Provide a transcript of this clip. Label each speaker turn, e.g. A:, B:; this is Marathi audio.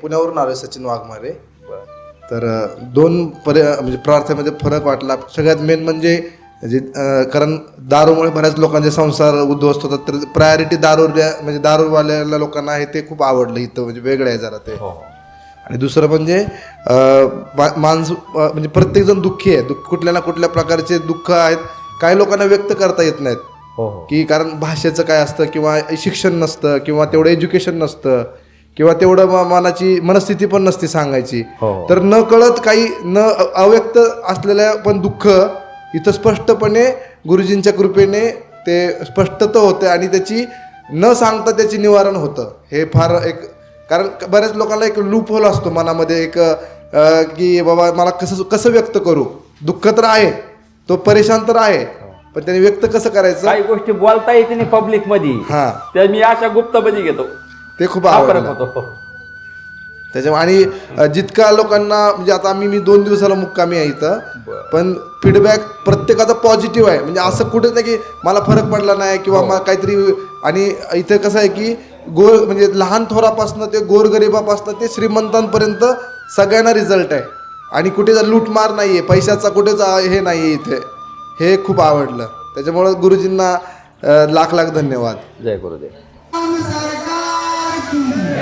A: पुण्यावरून आलो सचिन वाघमारे. तर म्हणजे प्रार्थनेमध्ये फरक वाटला. सगळ्यात मेन म्हणजे कारण दारूमुळे बऱ्याच लोकांचे संसार उद्ध्वस्त होतात. तर प्रायोरिटी म्हणजे दारूवाल्या लोकांना आहे ते खूप आवडलं इथं, म्हणजे वेगळं आहे जरा ते. आणि दुसरं म्हणजे म्हणजे प्रत्येकजण दुःखी आहे. कुठल्या ना कुठल्या प्रकारचे दुःख आहेत. काही लोकांना व्यक्त करता येत नाहीत, की कारण भाषेचं काय असतं, किंवा शिक्षण नसतं, किंवा तेवढं एज्युकेशन नसतं, किंवा तेवढं मनाची मनस्थिती पण नसते सांगायची. तर न कळत काही अव्यक्त असलेल्या पण दुःख इथं स्पष्टपणे गुरुजींच्या कृपेने ते स्पष्टता होते आणि त्याची न सांगता त्याची निवारण होतं. हे फार एक, कारण बऱ्याच लोकांना एक लूप होल असतो मनामध्ये एक, की बाबा मला कसं व्यक्त करू. दुःख तर आहे, तो परेशान तर आहे, पण त्याने व्यक्त कसं करायचं.
B: काही गोष्टी बोलता येते नाही पब्लिक मध्ये, त्या मी अशा गुप्तमध्ये घेतो,
A: ते खूप आवडलं त्याच्यामुळे. आणि जितका लोकांना म्हणजे आता मी 2 दिवसाला मुक्कामी आहे इथं, पण फीडबॅक प्रत्येकाचा पॉझिटिव्ह आहे. म्हणजे असं कुठेच नाही की मला फरक पडला नाही किंवा मला काहीतरी. आणि इथं कसं आहे की म्हणजे लहान थोरापासनं ते गोरगरिबापासनं ते श्रीमंतांपर्यंत सगळ्यांना रिझल्ट आहे. आणि कुठे लूटमार नाही आहे, पैशाचा कुठेच हे नाही आहे इथे. हे खूप आवडलं. त्याच्यामुळं गुरुजींना लाख लाख धन्यवाद.
B: जय गुरुदेव.